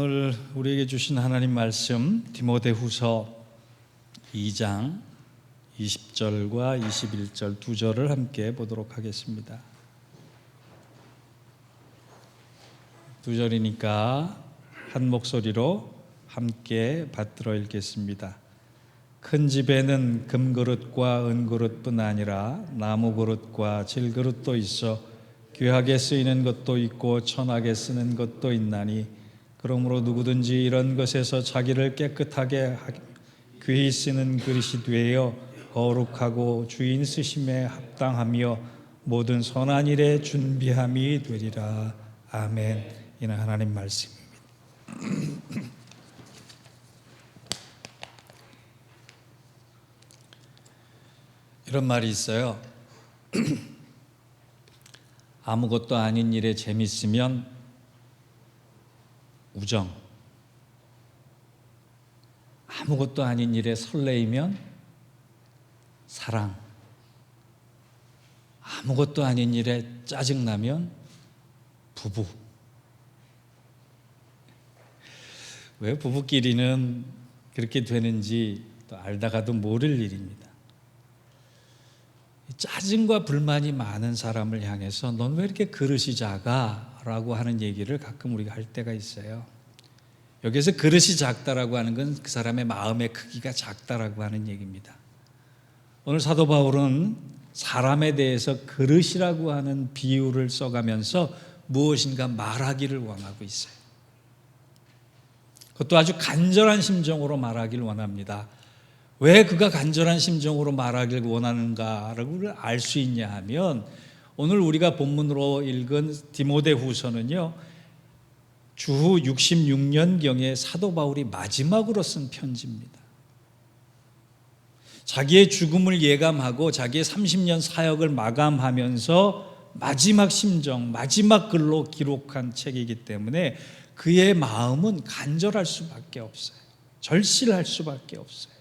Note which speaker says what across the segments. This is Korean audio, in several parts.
Speaker 1: 오늘 우리에게 주신 하나님 말씀 디모데후서 2장 20절과 21절 두 절을 함께 보도록 하겠습니다. 두 절이니까 한 목소리로 함께 받들어 읽겠습니다. 큰 집에는 금그릇과 은그릇뿐 아니라 나무그릇과 질그릇도 있어 귀하게 쓰이는 것도 있고 천하게 쓰는 것도 있나니 그러므로 누구든지 이런 것에서 자기를 깨끗하게 귀히 쓰는 그릇이 되어 거룩하고 주인 쓰심에 합당하며 모든 선한 일에 준비함이 되리라. 아멘. 이는 하나님 말씀입니다. 이런 말이 있어요. 아무것도 아닌 일에 재밌으면 우정, 아무것도 아닌 일에 설레이면 사랑, 아무것도 아닌 일에 짜증나면 부부. 왜 부부끼리는 그렇게 되는지 또 알다가도 모를 일입니다. 짜증과 불만이 많은 사람을 향해서 넌 왜 이렇게 그릇이 작아? 라고 하는 얘기를 가끔 우리가 할 때가 있어요. 여기서 그릇이 작다라고 하는 건 그 사람의 마음의 크기가 작다라고 하는 얘기입니다. 오늘 사도 바울은 사람에 대해서 그릇이라고 하는 비유를 써가면서 무엇인가 말하기를 원하고 있어요. 그것도 아주 간절한 심정으로 말하기를 원합니다. 왜 그가 간절한 심정으로 말하기를 원하는가를 알 수 있냐 하면 오늘 우리가 본문으로 읽은 디모데후서는요, 주후 66년경에 사도 바울이 마지막으로 쓴 편지입니다. 자기의 죽음을 예감하고 자기의 30년 사역을 마감하면서 마지막 심정, 마지막 글로 기록한 책이기 때문에 그의 마음은 간절할 수밖에 없어요. 절실할 수밖에 없어요.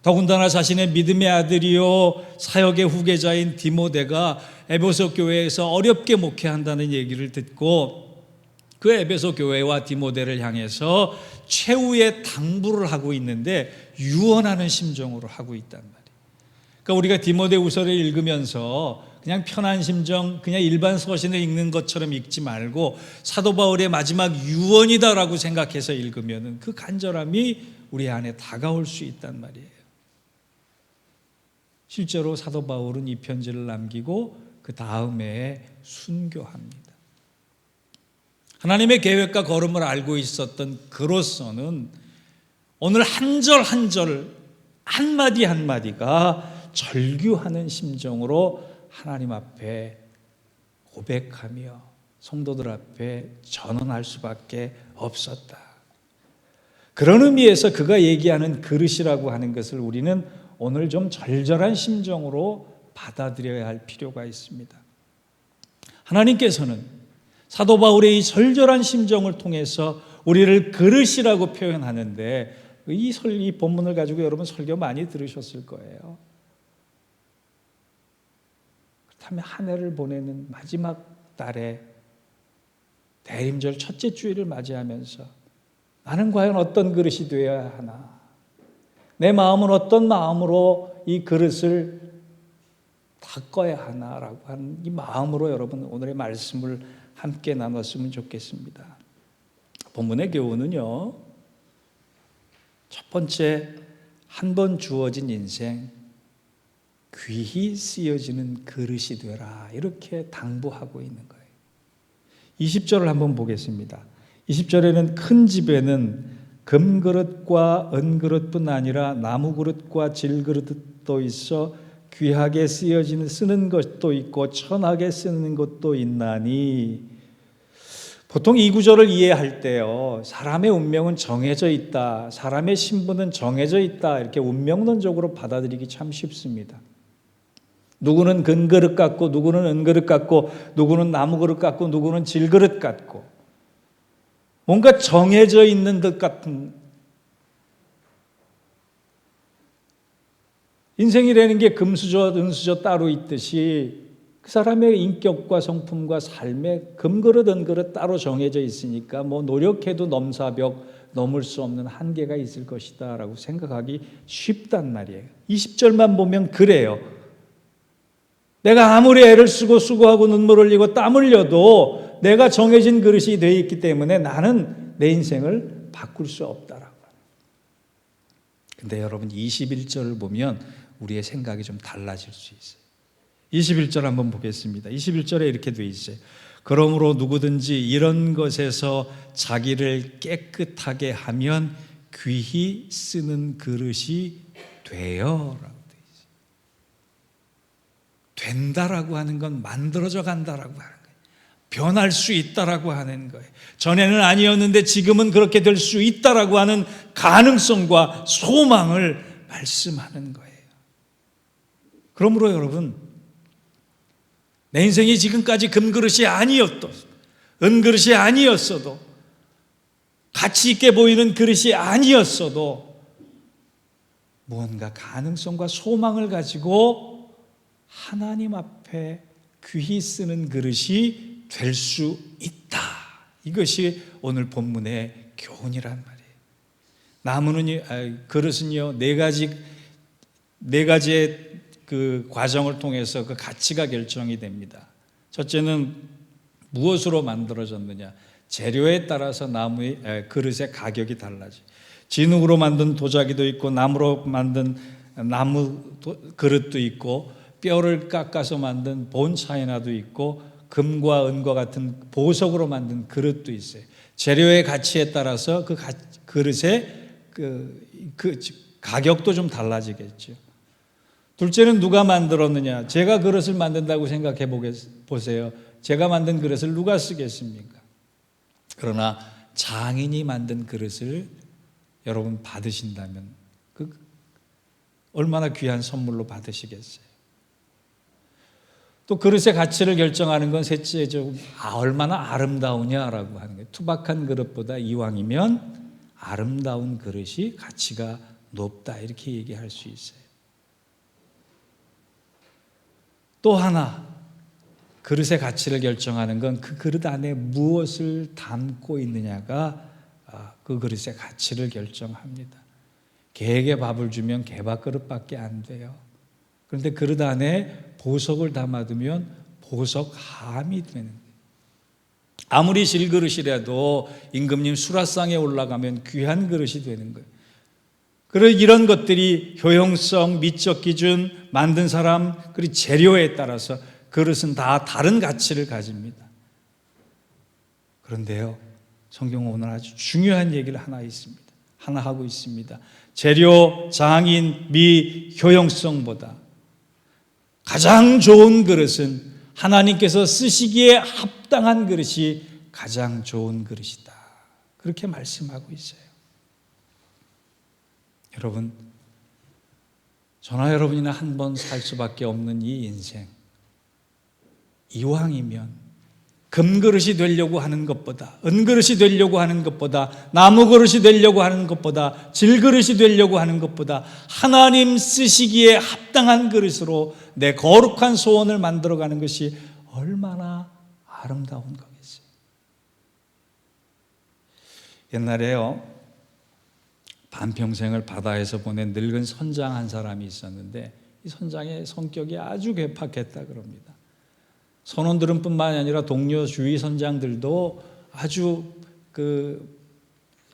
Speaker 1: 더군다나 자신의 믿음의 아들이요 사역의 후계자인 디모데가 에베소 교회에서 어렵게 목회한다는 얘기를 듣고 그 에베소 교회와 디모데를 향해서 최후의 당부를 하고 있는데 유언하는 심정으로 하고 있단 말이에요. 그러니까 우리가 디모데후서를 읽으면서 그냥 편한 심정, 그냥 일반 서신을 읽는 것처럼 읽지 말고 사도 바울의 마지막 유언이다라고 생각해서 읽으면 그 간절함이 우리 안에 다가올 수 있단 말이에요. 실제로 사도 바울은 이 편지를 남기고 그 다음에 순교합니다. 하나님의 계획과 걸음을 알고 있었던 그로서는 오늘 한 절 한 절, 한마디 한마디가 절규하는 심정으로 하나님 앞에 고백하며 성도들 앞에 전언할 수밖에 없었다. 그런 의미에서 그가 얘기하는 그릇이라고 하는 것을 우리는 오늘 좀 절절한 심정으로 받아들여야 할 필요가 있습니다. 하나님께서는 사도 바울의 이 절절한 심정을 통해서 우리를 그릇이라고 표현하는데 이 본문을 가지고 여러분 설교 많이 들으셨을 거예요. 그렇다면 한 해를 보내는 마지막 달에 대림절 첫째 주일을 맞이하면서 나는 과연 어떤 그릇이 되어야 하나? 내 마음은 어떤 마음으로 이 그릇을 닦아야 하나라고 하는 이 마음으로 여러분 오늘의 말씀을 함께 나눴으면 좋겠습니다. 본문의 교훈은요, 첫 번째, 한 번 주어진 인생 귀히 쓰여지는 그릇이 되라 이렇게 당부하고 있는 거예요. 20절을 한번 보겠습니다. 20절에는 큰 집에는 금그릇과 은그릇뿐 아니라 나무그릇과 질그릇도 있어 귀하게 쓰는 것도 있고 천하게 쓰는 것도 있나니, 보통 이 구절을 이해할 때요, 사람의 운명은 정해져 있다, 사람의 신분은 정해져 있다 이렇게 운명론적으로 받아들이기 참 쉽습니다. 누구는 금그릇 같고 누구는 은그릇 같고 누구는 나무그릇 같고 누구는 질그릇 같고 뭔가 정해져 있는 것 같은, 인생이라는 게 금수저, 은수저 따로 있듯이 그 사람의 인격과 성품과 삶의 금그릇 은그릇 따로 정해져 있으니까 뭐 노력해도 넘사벽 넘을 수 없는 한계가 있을 것이다 라고 생각하기 쉽단 말이에요. 20절만 보면 그래요. 내가 아무리 애를 쓰고 수고하고 눈물 흘리고 땀 흘려도 내가 정해진 그릇이 되어 있기 때문에 나는 내 인생을 바꿀 수 없다라고. 근데 여러분 21절을 보면 우리의 생각이 좀 달라질 수 있어요. 21절 한번 보겠습니다. 21절에 이렇게 되어 있어요. 그러므로 누구든지 이런 것에서 자기를 깨끗하게 하면 귀히 쓰는 그릇이 돼요 라고 되어 있어요. 된다라고 하는 건 만들어져 간다라고 하는 거예요. 변할 수 있다라고 하는 거예요. 전에는 아니었는데 지금은 그렇게 될 수 있다라고 하는 가능성과 소망을 말씀하는 거예요. 그러므로 여러분, 내 인생이 지금까지 금그릇이 아니었도, 은그릇이 아니었어도, 가치 있게 보이는 그릇이 아니었어도 무언가 가능성과 소망을 가지고 하나님 앞에 귀히 쓰는 그릇이 될 수 있다. 이것이 오늘 본문의 교훈이란 말이에요. 나무는 그릇은요 네 가지의 그 과정을 통해서 그 가치가 결정이 됩니다. 첫째는 무엇으로 만들어졌느냐. 재료에 따라서 그릇의 가격이 달라져. 진흙으로 만든 도자기도 있고 나무로 만든 나무 그릇도 있고 뼈를 깎아서 만든 본차이나도 있고 금과 은과 같은 보석으로 만든 그릇도 있어요. 재료의 가치에 따라서 그 그릇의 그 가격도 좀 달라지겠죠. 둘째는 누가 만들었느냐. 제가 그릇을 만든다고 생각해 보세요. 제가 만든 그릇을 누가 쓰겠습니까? 그러나 장인이 만든 그릇을 여러분 받으신다면 얼마나 귀한 선물로 받으시겠어요? 또 그릇의 가치를 결정하는 건 셋째죠. 얼마나 아름다우냐라고 하는 거예요. 투박한 그릇보다 이왕이면 아름다운 그릇이 가치가 높다 이렇게 얘기할 수 있어요. 또 하나 그릇의 가치를 결정하는 건 그 그릇 안에 무엇을 담고 있느냐가 그 그릇의 가치를 결정합니다. 개에게 밥을 주면 개밥 그릇밖에 안 돼요. 그런데 그릇 안에 보석을 담아두면 보석함이 되는 거예요. 아무리 질그릇이라도 임금님 수라상에 올라가면 귀한 그릇이 되는 거예요. 그리고 이런 것들이 효용성, 미적 기준, 만든 사람, 그리고 재료에 따라서 그릇은 다 다른 가치를 가집니다. 그런데요, 성경은 오늘 아주 중요한 얘기를 하나 하고 있습니다. 재료, 장인, 미, 효용성보다 가장 좋은 그릇은 하나님께서 쓰시기에 합당한 그릇이 가장 좋은 그릇이다. 그렇게 말씀하고 있어요. 여러분, 저나 여러분이나 한 번 살 수밖에 없는 이 인생, 이왕이면 금그릇이 되려고 하는 것보다, 은그릇이 되려고 하는 것보다, 나무그릇이 되려고 하는 것보다, 질그릇이 되려고 하는 것보다 하나님 쓰시기에 합당한 그릇으로 내 거룩한 소원을 만들어가는 것이 얼마나 아름다운 거겠어요. 옛날에요, 반평생을 바다에서 보낸 늙은 선장 한 사람이 있었는데 이 선장의 성격이 아주 괴팍했다 그럽니다. 선원들은 뿐만이 아니라 동료 주위 선장들도 아주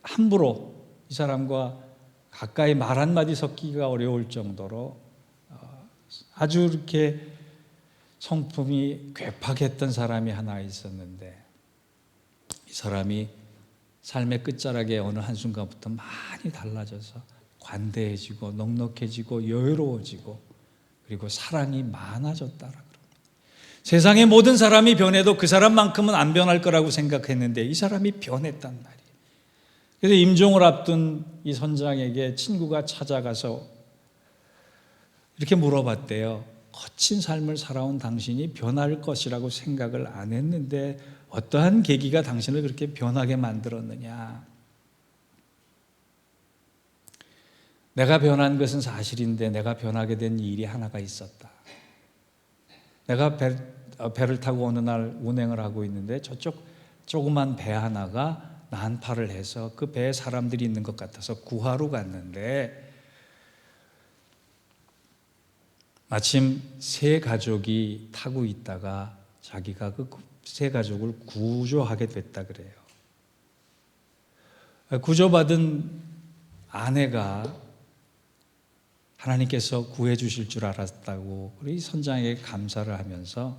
Speaker 1: 함부로 이 사람과 가까이 말 한마디 섞기가 어려울 정도로 아주 이렇게 성품이 괴팍했던 사람이 하나 있었는데 이 사람이 삶의 끝자락에 어느 한순간부터 많이 달라져서 관대해지고 넉넉해지고 여유로워지고 그리고 사랑이 많아졌다라. 세상의 모든 사람이 변해도 그 사람만큼은 안 변할 거라고 생각했는데 이 사람이 변했단 말이에요. 그래서 임종을 앞둔 이 선장에게 친구가 찾아가서 이렇게 물어봤대요. 거친 삶을 살아온 당신이 변할 것이라고 생각을 안 했는데 어떠한 계기가 당신을 그렇게 변하게 만들었느냐. 내가 변한 것은 사실인데 내가 변하게 된 일이 하나가 있었다. 내가 배를 타고 어느 날 운행을 하고 있는데 저쪽 조그만 배 하나가 난파를 해서 그 배에 사람들이 있는 것 같아서 구하러 갔는데 마침 세 가족이 타고 있다가 자기가 그 세 가족을 구조하게 됐다 그래요. 구조받은 아내가 하나님께서 구해 주실 줄 알았다고 우리 선장에게 감사를 하면서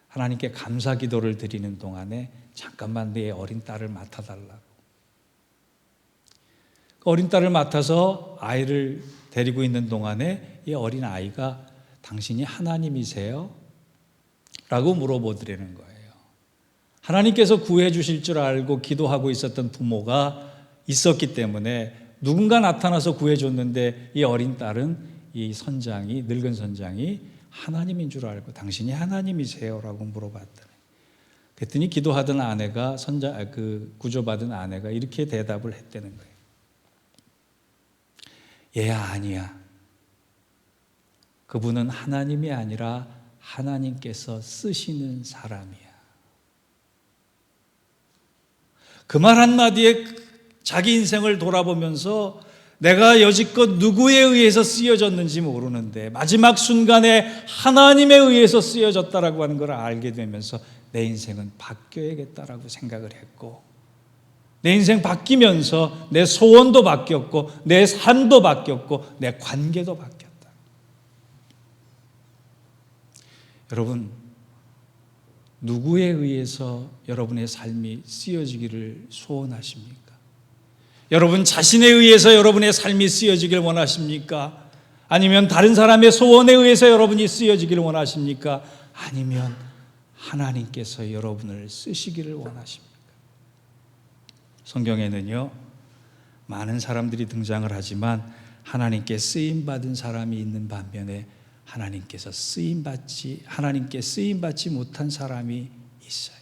Speaker 1: 하나님께 감사 기도를 드리는 동안에 잠깐만 내 어린 딸을 맡아달라고. 어린 딸을 맡아서 아이를 데리고 있는 동안에 이 어린 아이가 당신이 하나님이세요? 라고 물어보더라는 거예요. 하나님께서 구해 주실 줄 알고 기도하고 있었던 부모가 있었기 때문에 누군가 나타나서 구해줬는데 이 어린 딸은 이 선장이, 늙은 선장이 하나님인 줄 알고 당신이 하나님이세요? 라고 물어봤더니 그랬더니 기도하던 아내가 구조받은 아내가 이렇게 대답을 했다는 거예요. 얘야, 아니야. 그분은 하나님이 아니라 하나님께서 쓰시는 사람이야. 그 말 한마디에 자기 인생을 돌아보면서 내가 여지껏 누구에 의해서 쓰여졌는지 모르는데 마지막 순간에 하나님에 의해서 쓰여졌다라고 하는 걸 알게 되면서 내 인생은 바뀌어야겠다라고 생각을 했고 내 인생 바뀌면서 내 소원도 바뀌었고 내 삶도 바뀌었고 내 관계도 바뀌었다. 여러분, 누구에 의해서 여러분의 삶이 쓰여지기를 소원하십니까? 여러분 자신에 의해서 여러분의 삶이 쓰여지길 원하십니까? 아니면 다른 사람의 소원에 의해서 여러분이 쓰여지기를 원하십니까? 아니면 하나님께서 여러분을 쓰시기를 원하십니까? 성경에는요, 많은 사람들이 등장을 하지만 하나님께 쓰임받은 사람이 있는 반면에 하나님께 쓰임받지 못한 사람이 있어요.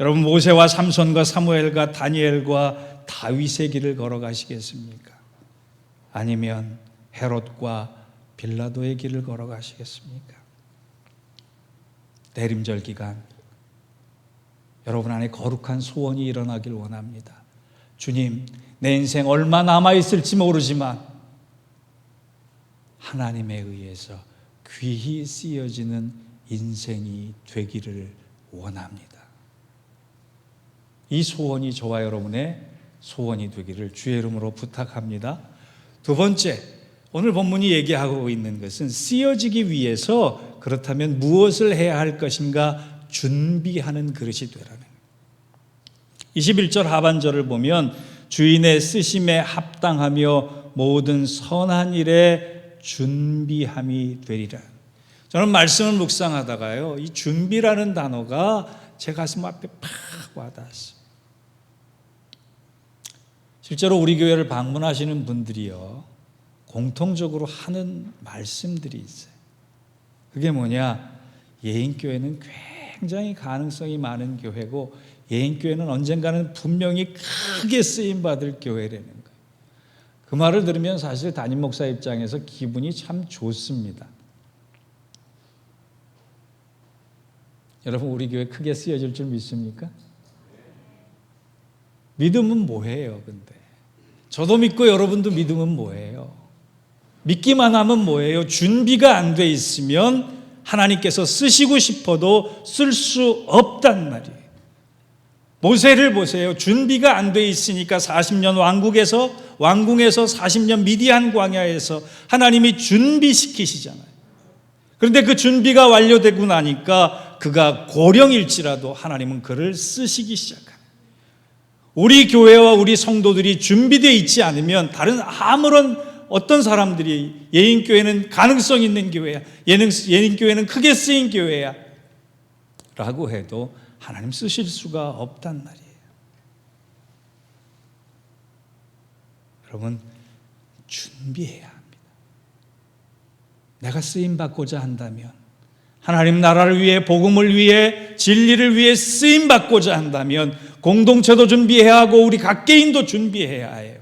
Speaker 1: 여러분, 모세와 삼손과 사무엘과 다니엘과 다윗의 길을 걸어가시겠습니까? 아니면 헤롯과 빌라도의 길을 걸어가시겠습니까? 대림절 기간 여러분 안에 거룩한 소원이 일어나길 원합니다. 주님, 내 인생 얼마 남아있을지 모르지만 하나님에 의해서 귀히 쓰여지는 인생이 되기를 원합니다. 이 소원이 저와 여러분의 소원이 되기를 주의 이름으로 부탁합니다. 두 번째, 오늘 본문이 얘기하고 있는 것은 쓰여지기 위해서 그렇다면 무엇을 해야 할 것인가 준비하는 그릇이 되라는 거예요. 21절 하반절을 보면 주인의 쓰심에 합당하며 모든 선한 일에 준비함이 되리라. 저는 말씀을 묵상하다가요, 이 준비라는 단어가 제 가슴 앞에 팍 와닿았어요. 실제로 우리 교회를 방문하시는 분들이요, 공통적으로 하는 말씀들이 있어요. 그게 뭐냐? 예인교회는 굉장히 가능성이 많은 교회고 예인교회는 언젠가는 분명히 크게 쓰임받을 교회라는 거예요. 그 말을 들으면 사실 담임 목사 입장에서 기분이 참 좋습니다. 여러분, 우리 교회 크게 쓰여질 줄 믿습니까? 믿음은 뭐예요, 근데? 저도 믿고 여러분도 믿음은 뭐예요? 믿기만 하면 뭐예요? 준비가 안 돼 있으면 하나님께서 쓰시고 싶어도 쓸 수 없단 말이에요. 모세를 보세요. 준비가 안 돼 있으니까 40년 왕궁에서 40년 미디안 광야에서 하나님이 준비시키시잖아요. 그런데 그 준비가 완료되고 나니까 그가 고령일지라도 하나님은 그를 쓰시기 시작합니다. 우리 교회와 우리 성도들이 준비되어 있지 않으면 다른 아무런 어떤 사람들이 예인교회는 가능성 있는 교회야, 예인교회는 크게 쓰인 교회야 라고 해도 하나님 쓰실 수가 없단 말이에요. 여러분, 준비해야 합니다. 내가 쓰임받고자 한다면, 하나님 나라를 위해, 복음을 위해, 진리를 위해 쓰임받고자 한다면 공동체도 준비해야 하고 우리 각 개인도 준비해야 해요.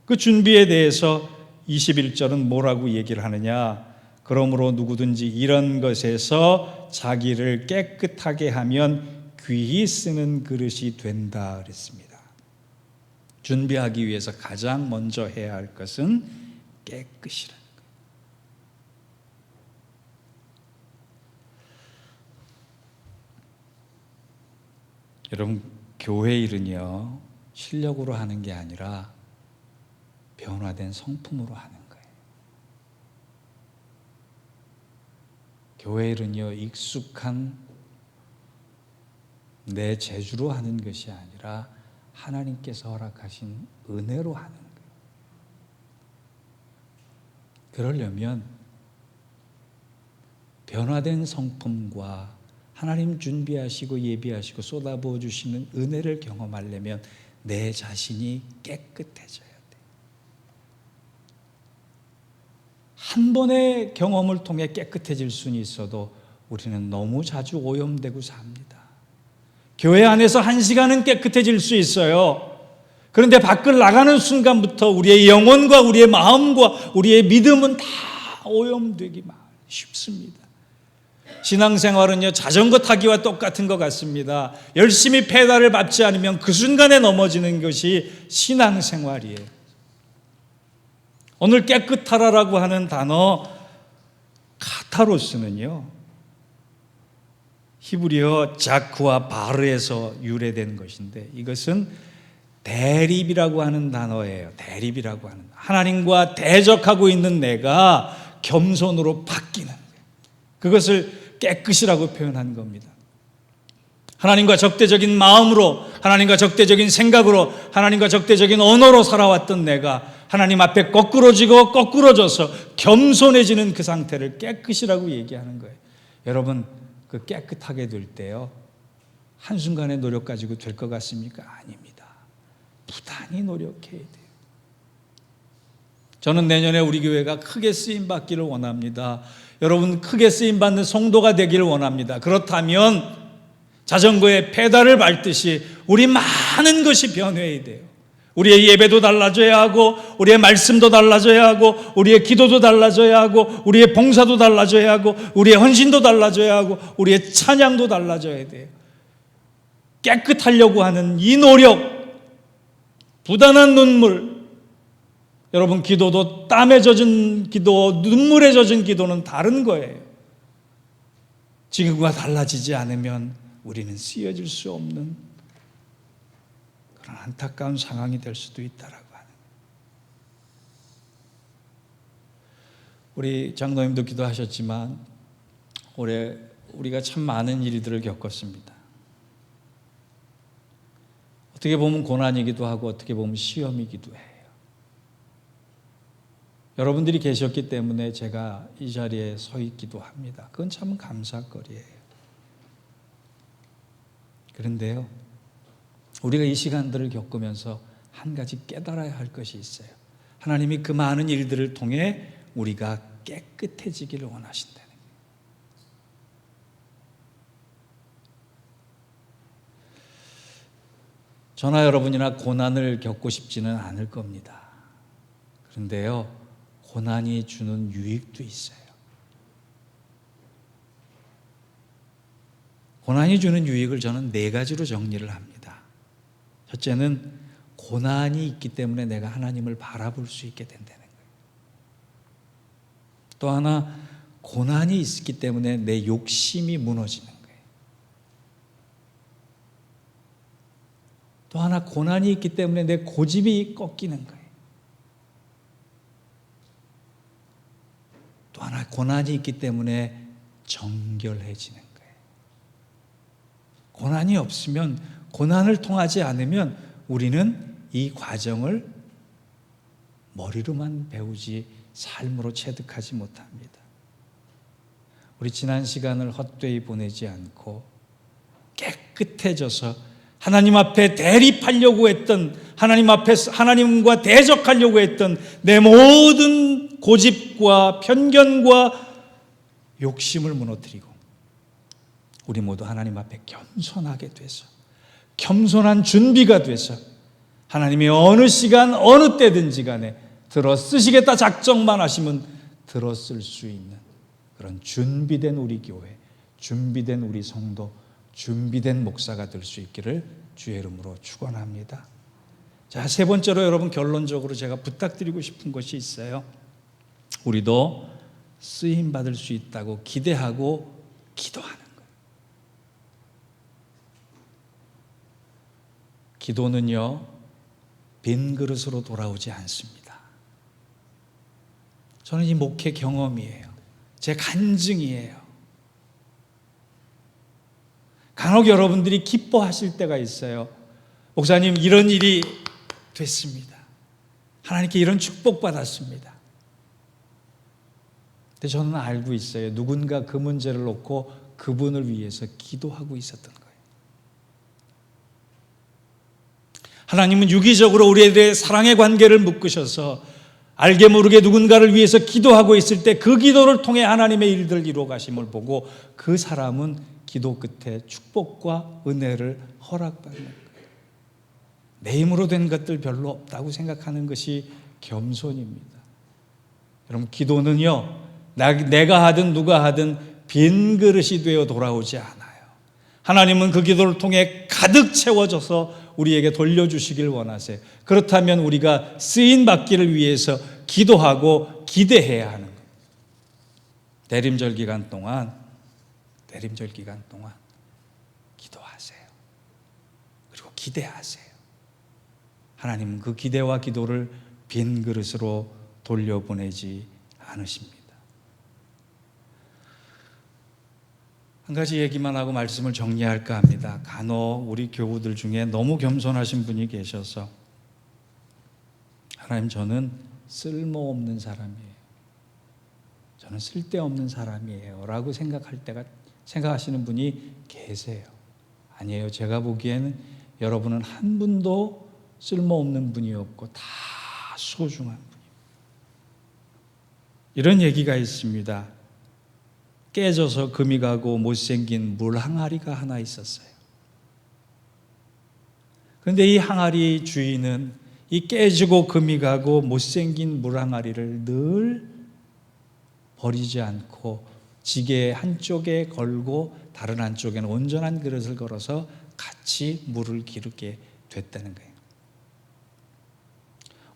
Speaker 1: 그 준비에 대해서 21절은 뭐라고 얘기를 하느냐? 그러므로 누구든지 이런 것에서 자기를 깨끗하게 하면 귀히 쓰는 그릇이 된다 그랬습니다. 준비하기 위해서 가장 먼저 해야 할 것은 깨끗이라는 거예요. 여러분, 교회 일은요, 실력으로 하는 게 아니라 변화된 성품으로 하는 거예요. 교회 일은요, 익숙한 내 재주로 하는 것이 아니라 하나님께서 허락하신 은혜로 하는 거예요. 그러려면 변화된 성품과 하나님 준비하시고 예비하시고 쏟아부어 주시는 은혜를 경험하려면 내 자신이 깨끗해져야 돼. 한 번의 경험을 통해 깨끗해질 수는 있어도 우리는 너무 자주 오염되고 삽니다. 교회 안에서 1시간은 깨끗해질 수 있어요. 그런데 밖을 나가는 순간부터 우리의 영혼과 우리의 마음과 우리의 믿음은 다 오염되기만 쉽습니다. 신앙생활은요, 자전거 타기와 똑같은 것 같습니다. 열심히 페달을 밟지 않으면 그 순간에 넘어지는 것이 신앙생활이에요. 오늘 깨끗하라라고 하는 단어 카타로스는요, 히브리어 자크와 바르에서 유래된 것인데 이것은 대립이라고 하는 단어예요. 대립이라고 하는, 하나님과 대적하고 있는 내가 겸손으로 바뀌는 거예요. 그것을 깨끗이라고 표현한 겁니다. 하나님과 적대적인 마음으로, 하나님과 적대적인 생각으로, 하나님과 적대적인 언어로 살아왔던 내가 하나님 앞에 거꾸로지고 거꾸로져서 겸손해지는 그 상태를 깨끗이라고 얘기하는 거예요. 여러분, 그 깨끗하게 될 때요, 한순간에 노력 가지고 될 것 같습니까? 아닙니다. 부단히 노력해야 돼요. 저는 내년에 우리 교회가 크게 쓰임받기를 원합니다. 여러분, 크게 쓰임받는 성도가 되기를 원합니다. 그렇다면 자전거에 페달을 밟듯이 우리 많은 것이 변해야 돼요. 우리의 예배도 달라져야 하고, 우리의 말씀도 달라져야 하고, 우리의 기도도 달라져야 하고, 우리의 봉사도 달라져야 하고, 우리의 헌신도 달라져야 하고, 우리의 찬양도 달라져야 돼요. 깨끗하려고 하는 이 노력, 부단한 눈물, 여러분, 기도도 땀에 젖은 기도, 눈물에 젖은 기도는 다른 거예요. 지금과 달라지지 않으면 우리는 쓰여질 수 없는 그런 안타까운 상황이 될 수도 있다라고 하는 거예요. 우리 장로님도 기도하셨지만 올해 우리가 참 많은 일들을 겪었습니다. 어떻게 보면 고난이기도 하고 어떻게 보면 시험이기도 해요. 여러분들이 계셨기 때문에 제가 이 자리에 서 있기도 합니다. 그건 참 감사거리예요. 그런데요, 우리가 이 시간들을 겪으면서 한 가지 깨달아야 할 것이 있어요. 하나님이 그 많은 일들을 통해 우리가 깨끗해지기를 원하신다는 거예요. 저나 여러분이나 고난을 겪고 싶지는 않을 겁니다. 그런데요, 고난이 주는 유익도 있어요. 고난이 주는 유익을 저는 4가지로 정리를 합니다. 첫째는 고난이 있기 때문에 내가 하나님을 바라볼 수 있게 된다는 거예요. 또 하나, 고난이 있기 때문에 내 욕심이 무너지는 거예요. 또 하나, 고난이 있기 때문에 내 고집이 꺾이는 거예요. 또 하나, 고난이 있기 때문에 정결해지는 거예요. 고난이 없으면, 고난을 통하지 않으면 우리는 이 과정을 머리로만 배우지 삶으로 체득하지 못합니다. 우리 지난 시간을 헛되이 보내지 않고 깨끗해져서 하나님 앞에 대립하려고 했던, 하나님 앞에서 하나님과 대적하려고 했던 내 모든 고집과 편견과 욕심을 무너뜨리고 우리 모두 하나님 앞에 겸손하게 돼서, 겸손한 준비가 돼서 하나님이 어느 시간 어느 때든지 간에 들어 쓰시겠다 작정만 하시면 들어 쓸 수 있는 그런 준비된 우리 교회, 준비된 우리 성도, 준비된 목사가 될 수 있기를 주의 이름으로 축원합니다. 자, 세 번째로 여러분 결론적으로 제가 부탁드리고 싶은 것이 있어요. 우리도 쓰임 받을 수 있다고 기대하고 기도하는 거예요. 기도는요, 빈 그릇으로 돌아오지 않습니다. 저는 이 목회 경험이에요. 제 간증이에요. 간혹 여러분들이 기뻐하실 때가 있어요. 목사님, 이런 일이 됐습니다. 하나님께 이런 축복 받았습니다. 근데 저는 알고 있어요. 누군가 그 문제를 놓고 그분을 위해서 기도하고 있었던 거예요. 하나님은 유기적으로 우리들의 사랑의 관계를 묶으셔서 알게 모르게 누군가를 위해서 기도하고 있을 때 그 기도를 통해 하나님의 일들을 이루어 가심을 보고 그 사람은 기도 끝에 축복과 은혜를 허락받는 거예요. 내 힘으로 된 것들 별로 없다고 생각하는 것이 겸손입니다. 여러분, 기도는요, 내가 하든 누가 하든 빈 그릇이 되어 돌아오지 않아요. 하나님은 그 기도를 통해 가득 채워져서 우리에게 돌려주시길 원하세요. 그렇다면 우리가 쓰임 받기를 위해서 기도하고 기대해야 하는 거예요. 대림절 기간 동안 기도하세요. 그리고 기대하세요. 하나님은 그 기대와 기도를 빈 그릇으로 돌려보내지 않으십니다. 한 가지 얘기만 하고 말씀을 정리할까 합니다. 간혹 우리 교우들 중에 너무 겸손하신 분이 계셔서 하나님, 저는 쓸모없는 사람이에요. 저는 쓸데없는 사람이에요. 라고 생각하시는 분이 계세요. 아니에요. 제가 보기에는 여러분은 한 분도 쓸모없는 분이 없고 다 소중한 분이에요. 이런 얘기가 있습니다. 깨져서 금이 가고 못생긴 물 항아리가 하나 있었어요. 그런데 이 항아리 주인은 이 깨지고 금이 가고 못생긴 물 항아리를 늘 버리지 않고 지게 한쪽에 걸고 다른 한쪽에는 온전한 그릇을 걸어서 같이 물을 기르게 됐다는 거예요.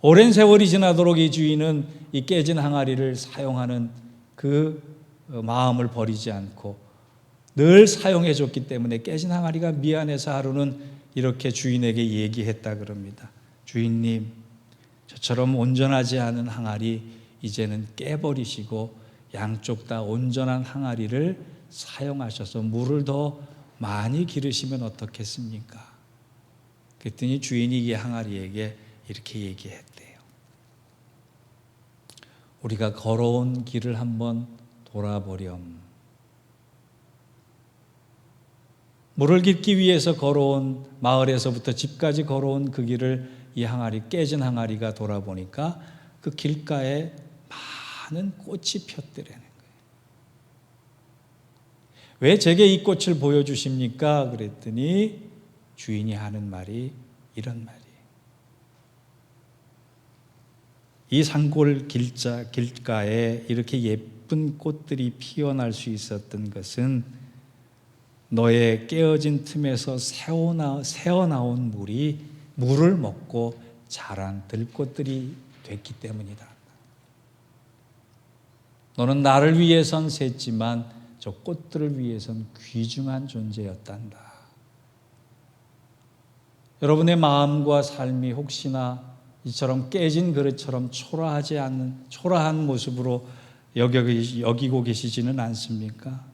Speaker 1: 오랜 세월이 지나도록 이 주인은 이 깨진 항아리를 사용하는 그 마음을 버리지 않고 늘 사용해 줬기 때문에 깨진 항아리가 미안해서 하루는 이렇게 주인에게 얘기했다 그럽니다. 주인님, 저처럼 온전하지 않은 항아리 이제는 깨버리시고 양쪽 다 온전한 항아리를 사용하셔서 물을 더 많이 기르시면 어떻겠습니까? 그랬더니 주인이 이 항아리에게 이렇게 얘기했대요. 우리가 걸어온 길을 한번 돌아보렴. 물을 깃기 위해서 걸어온, 마을에서부터 집까지 걸어온 그 길을 이 항아리, 깨진 항아리가 돌아보니까 그 길가에 많은 꽃이 폈더라는 거예요. 왜 제게 이 꽃을 보여주십니까? 그랬더니 주인이 하는 말이 이런 말이에요. 이 산골 길가에 이렇게 예쁜 꽃들이 피어날 수 있었던 것은 너의 깨어진 틈에서 새어나온 물을 먹고 자란 들꽃들이 됐기 때문이다. 너는 나를 위해선 샜지만 저 꽃들을 위해선 귀중한 존재였단다. 여러분의 마음과 삶이 혹시나 이처럼 깨진 그릇처럼 초라한 모습으로 여기고 계시지는 않습니까?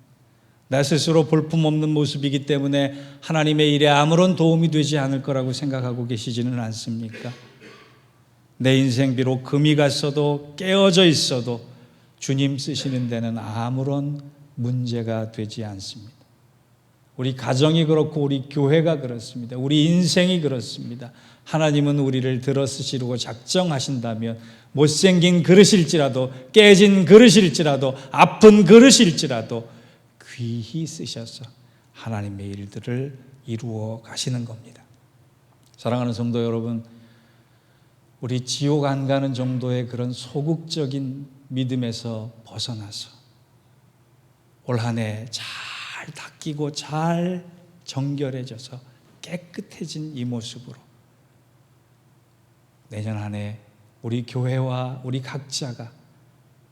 Speaker 1: 나 스스로 볼품없는 모습이기 때문에 하나님의 일에 아무런 도움이 되지 않을 거라고 생각하고 계시지는 않습니까? 내 인생 비록 금이 갔어도 깨어져 있어도 주님 쓰시는 데는 아무런 문제가 되지 않습니다. 우리 가정이 그렇고 우리 교회가 그렇습니다. 우리 인생이 그렇습니다. 하나님은 우리를 들어 쓰시려고 작정하신다면 못생긴 그릇일지라도 깨진 그릇일지라도 아픈 그릇일지라도 귀히 쓰셔서 하나님의 일들을 이루어 가시는 겁니다. 사랑하는 성도 여러분, 우리 지옥 안 가는 정도의 그런 소극적인 믿음에서 벗어나서 올 한 해 잘 닦이고 잘 정결해져서 깨끗해진 이 모습으로 내년 한 해 우리 교회와 우리 각자가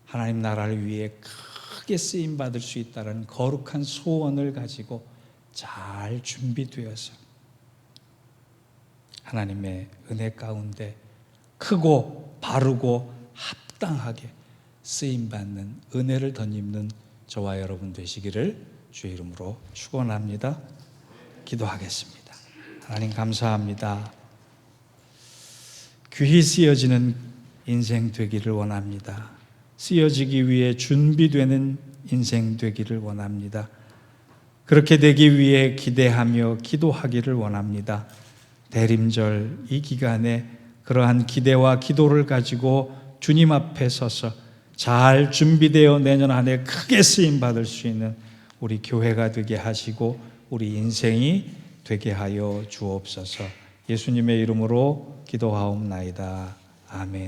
Speaker 1: 하나님 나라를 위해 크게 쓰임 받을 수 있다는 거룩한 소원을 가지고 잘 준비되어서 하나님의 은혜 가운데 크고 바르고 합당하게 쓰임 받는 은혜를 덧입는 저와 여러분 되시기를 주의 이름으로 축원합니다. 기도하겠습니다. 하나님 감사합니다. 귀히 쓰여지는 인생 되기를 원합니다. 쓰여지기 위해 준비되는 인생 되기를 원합니다. 그렇게 되기 위해 기대하며 기도하기를 원합니다. 대림절 이 기간에 그러한 기대와 기도를 가지고 주님 앞에 서서 잘 준비되어 내년 한 해 크게 쓰임 받을 수 있는 우리 교회가 되게 하시고 우리 인생이 되게 하여 주옵소서. 예수님의 이름으로 기도하옵나이다. 아멘.